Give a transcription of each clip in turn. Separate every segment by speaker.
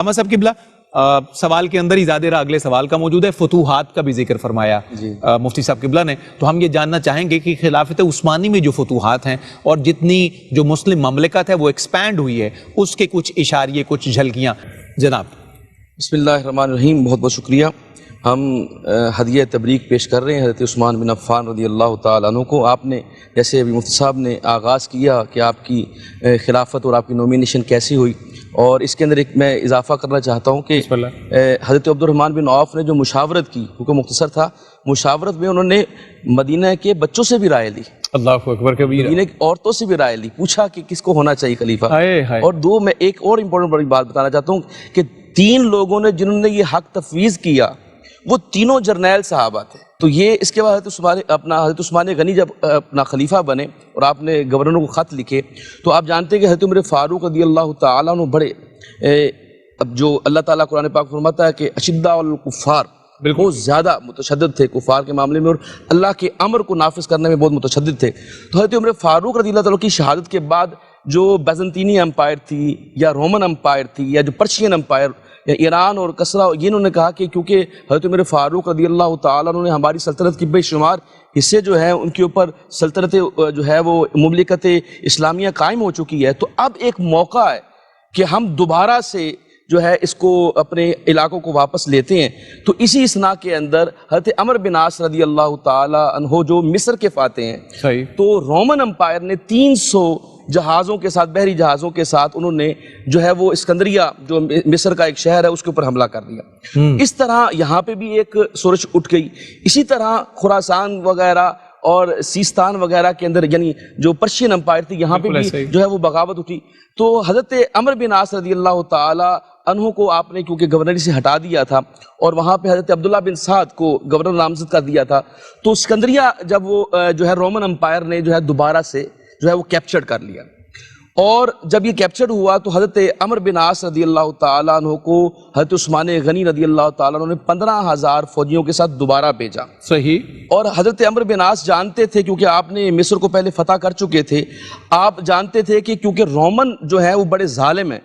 Speaker 1: علامہ صاحب قبلہ سوال کے اندر ہی زیادہ رہا اگلے سوال کا موجود ہے، فتوحات کا بھی ذکر فرمایا مفتی صاحب قبلہ نے، تو ہم یہ جاننا چاہیں گے کہ خلافت عثمانی میں جو فتوحات ہیں اور جتنی جو مسلم مملکت ہے وہ ایکسپینڈ ہوئی ہے، اس کے کچھ اشاریے، کچھ جھلکیاں جناب۔
Speaker 2: بسم اللہ الرحمن الرحیم، بہت بہت شکریہ۔ ہم ہدیہ تبریک پیش کر رہے ہیں حضرت عثمان بن عفان رضی اللہ تعالیٰ عنہ کو۔ آپ نے جیسے ابھی مفتی صاحب نے آغاز کیا کہ آپ کی خلافت اور آپ کی نومینیشن کیسی ہوئی، اور اس کے اندر ایک میں اضافہ کرنا چاہتا ہوں کہ حضرت عبد الرحمن بن عوف نے جو مشاورت کی، کیونکہ مختصر تھا، مشاورت میں انہوں نے مدینہ کے بچوں سے بھی رائے لی،
Speaker 1: اللہ اکبر کبیرہ،
Speaker 2: مدینہ کی عورتوں سے بھی رائے لی، پوچھا کہ کس کو ہونا چاہیے خلیفہ۔ اور دو میں ایک اور امپورٹنٹ بڑی بات بتانا چاہتا ہوں کہ 3 لوگوں نے جنہوں نے یہ حق تفویض کیا وہ تینوں جرنیل صحابہ تھے۔ تو یہ اس کے بعد حضرت عثمان غنی جب اپنا خلیفہ بنے اور آپ نے گورنروں کو خط لکھے، تو آپ جانتے ہیں کہ حضرت عمر فاروق رضی اللہ تعالیٰ عنہ بڑے اب جو اللہ تعالیٰ قرآن پاک فرماتا ہے کہ اشداء الکفار، بہت زیادہ متشدد تھے کفار کے معاملے میں، اور اللہ کے امر کو نافذ کرنے میں بہت متشدد تھے۔ تو حضرت عمر فاروق رضی اللہ تعالیٰ کی شہادت کے بعد جو بیزنطینی امپائر تھی یا رومن امپائر تھی یا جو پرشین امپائر یا ایران اور کسرا، یہ انہوں نے کہا کہ کیونکہ حضرت عمر فاروق رضی اللہ تعالیٰ عنہ نے ہماری سلطنت کی بے شمار حصے جو ہیں ان کے اوپر سلطنت جو ہے وہ مملکت اسلامیہ قائم ہو چکی ہے، تو اب ایک موقع ہے کہ ہم دوبارہ سے جو ہے اس کو اپنے علاقوں کو واپس لیتے ہیں۔ تو اسی اسنا کے اندر حضرت عمر بن عاص رضی اللہ تعالیٰ عنہ جو مصر کے فاتح ہیں، تو رومن امپائر نے 300 جہازوں کے ساتھ، بحری جہازوں کے ساتھ انہوں نے جو ہے وہ اسکندریہ جو مصر کا ایک شہر ہے اس کے اوپر حملہ کر دیا۔ اس طرح یہاں پہ بھی ایک سورج اٹھ گئی، اسی طرح خراسان وغیرہ اور سیستان وغیرہ کے اندر یعنی جو پرشین امپائر تھی یہاں پہ بھی جو ہے وہ بغاوت اٹھی۔ تو حضرت عمر بن عاص رضی اللہ تعالی عنہ کو آپ نے کیونکہ گورنری سے ہٹا دیا تھا اور وہاں پہ حضرت عبداللہ بن سعد کو گورنر نامزد کر دیا تھا، تو اسکندریہ جب وہ جو ہے رومن امپائر نے جو ہے دوبارہ سے جو ہے وہ کیپچر کر لیا، اور جب یہ کیپچر ہوا تو حضرت عمر بن عاص رضی اللہ تعالیٰ عنہ کو حضرت عثمان غنی رضی اللہ تعالیٰ عنہ نے 15,000 فوجیوں کے ساتھ دوبارہ بھیجا۔
Speaker 1: صحیح۔
Speaker 2: اور حضرت عمر بن عاص جانتے تھے، کیونکہ آپ نے مصر کو پہلے فتح کر چکے تھے، آپ جانتے تھے کہ کیونکہ رومن جو ہے وہ بڑے ظالم ہیں،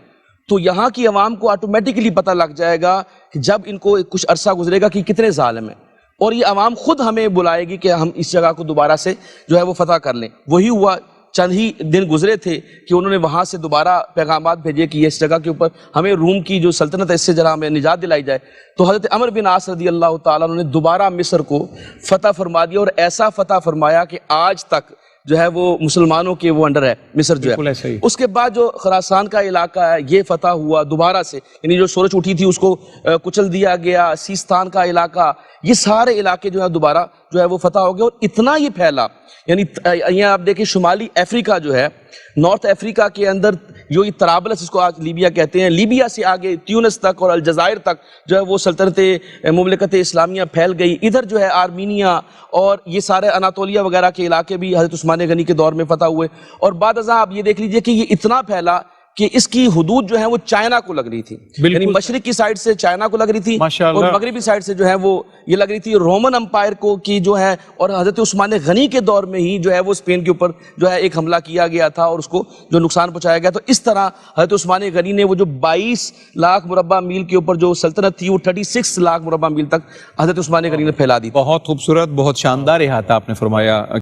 Speaker 2: تو یہاں کی عوام کو آٹومیٹکلی پتہ لگ جائے گا کہ جب ان کو کچھ عرصہ گزرے گا کہ کتنے ظالم ہیں، اور یہ عوام خود ہمیں بلائے گی کہ ہم اس جگہ کو دوبارہ سے جو ہے وہ فتح کر لیں۔ وہی ہوا، چند ہی دن گزرے تھے کہ انہوں نے وہاں سے دوبارہ پیغامات بھیجے کہ اس جگہ کے اوپر ہمیں روم کی جو سلطنت ہے اس سے ذرا ہمیں نجات دلائی جائے۔ تو حضرت عمر بن عاص رضی اللہ تعالیٰ عنہ نے دوبارہ مصر کو فتح فرما دیا، اور ایسا فتح فرمایا کہ آج تک جو ہے وہ مسلمانوں کے وہ انڈر ہے مصر جو ہے۔ اس کے بعد جو خراسان کا علاقہ ہے یہ فتح ہوا دوبارہ سے، یعنی جو سورج اٹھی تھی اس کو کچل دیا گیا، سیستان کا علاقہ، یہ سارے علاقے جو ہے دوبارہ جو ہے وہ فتح ہو گئے، اور اتنا یہ پھیلا، یعنی یہاں آپ دیکھیں شمالی افریقہ جو ہے، نارتھ افریقہ کے اندر جو یہ طرابلس اس کو آج لیبیا کہتے ہیں، لیبیا سے آگے تیونس تک اور الجزائر تک جو ہے وہ سلطنت مملکت اسلامیہ پھیل گئی۔ ادھر جو ہے آرمینیا اور یہ سارے اناطولیہ وغیرہ کے علاقے بھی حضرت عثمان غنی کے دور میں فتح ہوئے، اور بعد ازاں آپ یہ دیکھ لیجئے کہ یہ اتنا پھیلا کہ اس کی حدود جو ہے وہ چائنا کو لگ رہی تھی، یعنی مشرق کی سائیڈ سے چائنا کو لگ رہی تھی اور مغربی سائیڈ سے جو ہے وہ یہ لگ رہی تھی رومن امپائر کو کی جو ہے، اور حضرت عثمان غنی کے دور میں ہی جو ہے وہ اسپین کے اوپر جو ہے ایک حملہ کیا گیا تھا اور اس کو جو نقصان پہنچایا گیا۔ تو اس طرح حضرت عثمان غنی نے وہ جو 22 لاکھ مربع میل کے اوپر جو سلطنت تھی وہ 36 لاکھ مربع میل تک حضرت عثمان غنی نے پھیلا دی۔
Speaker 1: بہت خوبصورت، بہت شاندار احاطہ آپ نے فرمایا۔